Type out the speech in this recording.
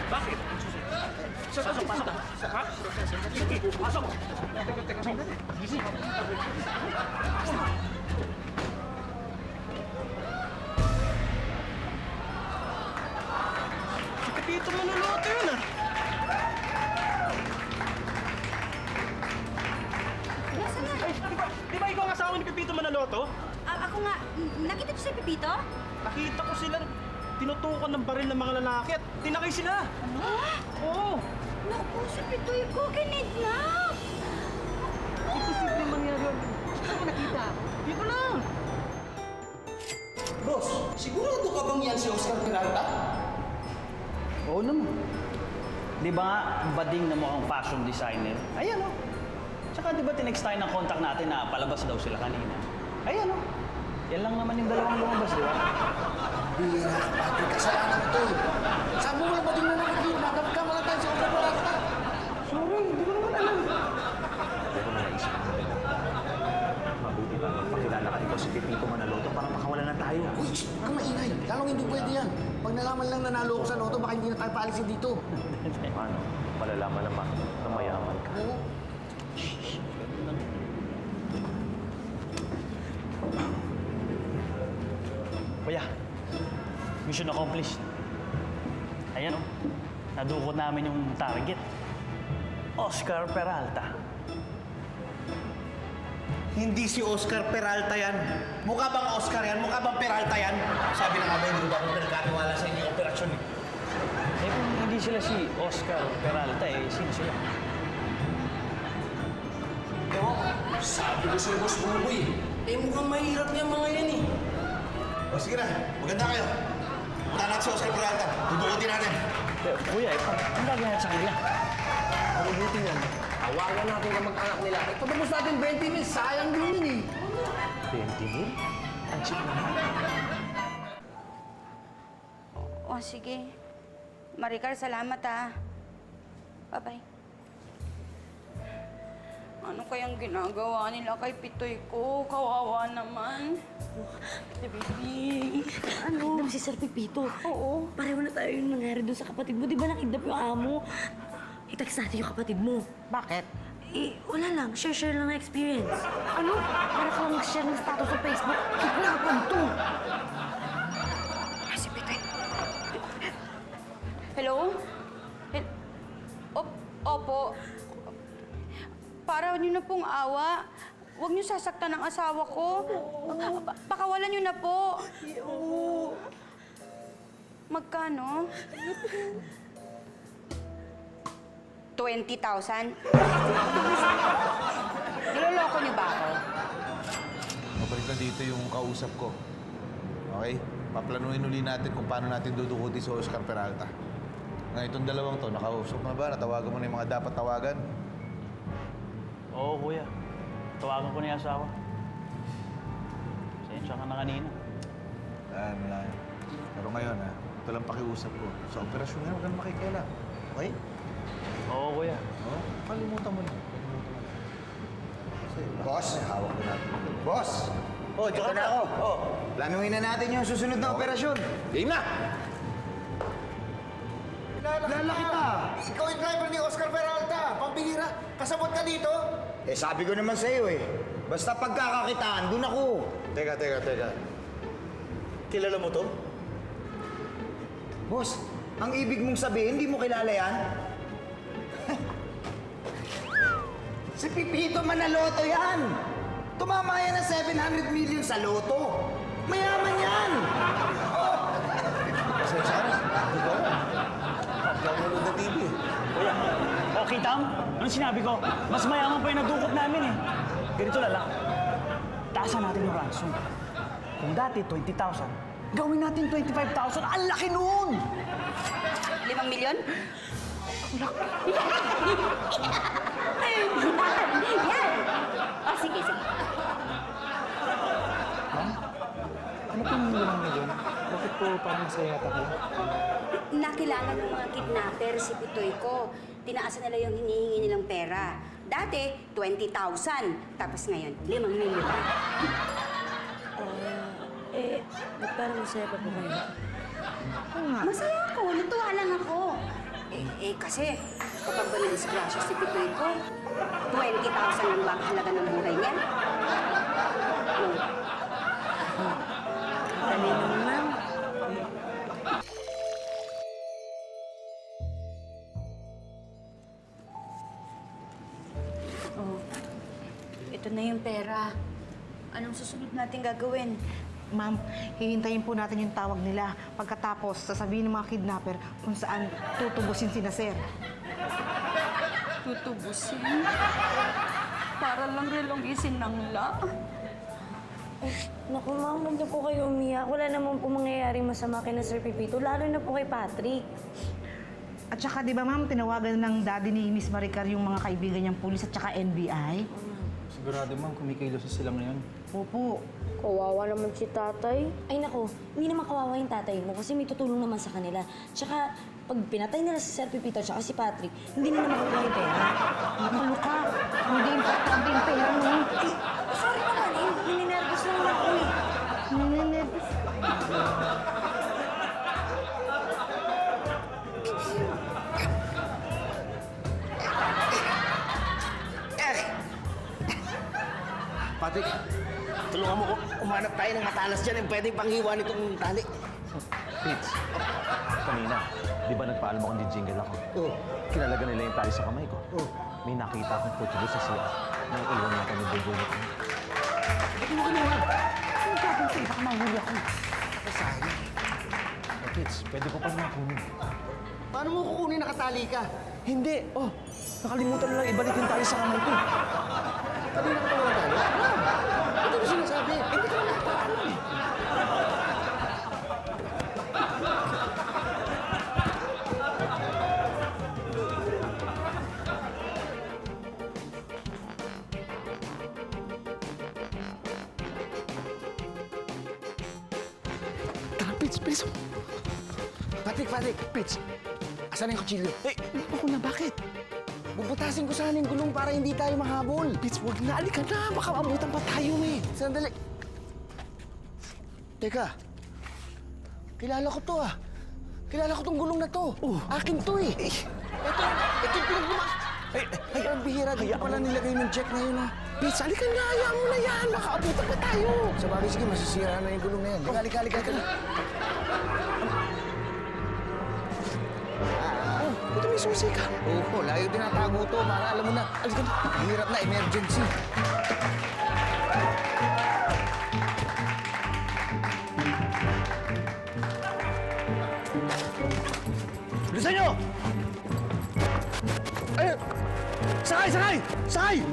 Bakit? Pasok, pasok. Ha? Sige, pasok. Easy. Si Pepito manuluto yun, ah. Nasaan na? Ay, di ba ikaw ang asawa ni Pepito Manaloto? Ako nga, nakita ko si Pepito? Nakita ko silang tinutukan ng baril ng mga lalaki at tinakay sila. Ano? Oo. Naku, si Pitoy ko, kinidnap! Imposible mangyari yun. Saan mo nakita? Dito lang. Boss, sigurado ka bang yan si Oscar Peralta? Oo naman. Di ba nga, bading na mukhang fashion designer? Ayan o. Tsaka di ba tinext tayo ng contact natin na palabas daw sila kanina? Ayan o. Yan lang naman yung dalawang lumabas, di ba? Bira, pati kasalanan mo to. Sabi mo lang ba din na nakikita? Nagkamkama lang tayo si Oscar Peralta. Sorry, hindi ko naman alam. Hindi ko na naisip na rin. Mabuti ba magpakilala ka ikaw si Pepito Manaloto para makawalan na tayo. Uy, shh, huwag kang maingay. Lalong hindi pwede yan. Pag nalaman lang nanalo ko sa loto, baka hindi na tayo paalisin dito. Ano? Malalaman naman na mayaman ka. Oo. Kuya, mission accomplished. Ayan o. Nadukot namin yung target. Oscar Peralta. Hindi si Oscar Peralta yan. Mukha bang Oscar yan? Mukha bang Peralta yan? Sabi na nga ba, hindi ba ako pinagkaniwala sa inyo yung operasyon eh? Eh kung hindi sila si Oscar Peralta, eh sino sila? Ewan ko. Sabi ko sa'yo, Boss Buboy. Eh, mukhang mahirap yung mga yan eh. O sige na, maganda kayo. Punta natin si Oscar Peralta. Dudukutin natin. Pero, kuya, ang gagawin sa kanila? Mabuti yan. Tawagan natin ang mag-anak nila. Ipatapos natin 20 mil. Sayang din yun eh. 20 mil? Ang cheap naman. O, sige. Maricar, salamat ah. Bye-bye. Ano kayang ginagawa nila kay Pitoy ko? Kawawa naman. Baby, ano? Kidnap si Sir Pepito. Oo. Pareho na tayo yung nangyari doon sa kapatid mo. Di ba nakidnap yung amo? I-text natin yung kapatid mo. Bakit? Eh, wala lang. Share lang ng experience. Ano? Para ka lang mag-share ng status sa Facebook. Kidnapan to! Si Pitoy. Hello? Opo. Para niyo na pong awa. Huwag niyo sasaktan ang asawa ko. Pakawalan niyo na po. Magkano? 20,000? Niloloko niyo ba ako? Mabalik na dito yung kausap ko. Okay? Paplanuhin uli natin kung paano natin dudukutin si Oscar Peralta. Ngayon, itong dalawang to, nakausap na ba? Natawagan mo na yung mga dapat tawagan? Oo, kuya. Tawagan ko na yung asawa. Sensya ka na kanina. Wala yan. Pero ngayon, ha, ito lang pakiusap ko. Sa operasyon yan, huwag kang makikialam. Okay? Oo, kuya. Oo? Kalimutan mo lang. Kasi, Boss? hawak ko natin. Boss! Oh, Ito na ako. Oh. Planuhin na natin yung susunod na operasyon. Game na! Kilala kita. Ikaw yung driver ni Oscar Peralta. Pambihira. Kasabot ka dito. Eh, sabi ko naman sa'yo eh. Basta pagkakakitaan, dun ako. Teka. Kilala mo to? Boss, ang ibig mong sabihin, hindi mo kilala yan? Si Pepito Manaloto yan! Tumama yan ng 700 million sa loto! Mayaman yan! Pasensya na. Hindi ko alam. Nanonood na TV eh. Kuya, okay, Tam? Anong sinabi ko? Mas mayaman pa yung nadukot namin eh. Ganito lang. Taasan natin yung ransom. Kung dati 20,000, gawin natin 25,000. Ang laki noon! 5 milyon? Yan! Sige. Ano po yung lang yun? Bakit po parang masaya yata kayo? Nakilala ng mga kidnapper si Pitoy ko. Tinaasan nila yung hinihingi nilang pera. Dati, 20,000. Tapos ngayon, 5 milyon. Ba't parang masaya pa po kayo? Masaya ako, natuwa lang ako. Kasi kapag ba na-disgrasya si Pitoy ko, 20,000 lang ba ang halaga ng buhay niya? Dali naman, ma'am. Oh, ito na yung pera. Anong susunod natin gagawin? Ma'am, hihintayin po natin yung tawag nila. Pagkatapos, sasabihin ng mga kidnapper kung saan tutubusin sina Sir. Tutubusin? Para lang relogisin ng la. Naku, ma'am, huwag na po kayo umiyak. Wala naman po mangyayaring masama kay na Sir Pipito, lalo na po kay Patrick. At saka, di ba ma'am, tinawagan ng daddy ni Miss Maricar yung mga kaibigan niyang pulis at saka NBI? Sigurado, ma'am, kumikilos sila ngayon. Opo. Kawawa naman si tatay. Ay naku, hindi naman kawawa yung tatay mo kasi may tutulong naman sa kanila. Tsaka, pag pinatay nila si Sir Pipito at si Patrick, hindi nila makukuha yung pera. Ano ka? Hindi importante yung pera mo. Sorry naman eh, nininervous lang ako eh. Ninenervous. Patrick, tulungan mo ko. Umanap tayo ng matalas dyan yung pwedeng panghiwa nitong tali. Pits, kanina, di ba nagpaalam ako ng jingle ako? Oh. Kinalaga nila yung tali sa kamay ko. Oh. May nakita akong kotse doon sa CR. Nang iwan natin yung bunbunot ko. Ba't mo kinuha? Ano gagawin ko? Baka mahuli ako. Ako sayang. Pits, pwede ko pa naman kunin. Paano mo kukunin nakatali ka? Hindi! Oh, nakalimutan na lang ibalik yung tali sa kamay ko. Kanina ka pa wala tali? Ito mo sinasabi. Hindi ka naman nakapaalam eh. Tara, Pits, bilis mo. Patrick, Pits. Asan na yung kutsilyo? Eh, ako na, bakit? Bubutasin ko sana yung gulong para hindi tayo mahabol. Pits, wag na. Alika na. Baka abutan pa tayo eh. Sandali. Teka. Kilala ko to ah. Kilala ko tong gulong na to. Akin to eh. Ito yung pinagbumas. Ay, ang bihira. Dito pala nilagay ng check na yun ah. Pits, alika na. Hayaan mo na yan. Baka abutan pa tayo. Sa bagay, sige. Masisira na yung gulong na yan. Alika. Ito may susi ka. Oo, layo tinatago to. Para alam mo na. Alika na. Hirap na, emergency. Bilisan nyo! Ay! Sakay!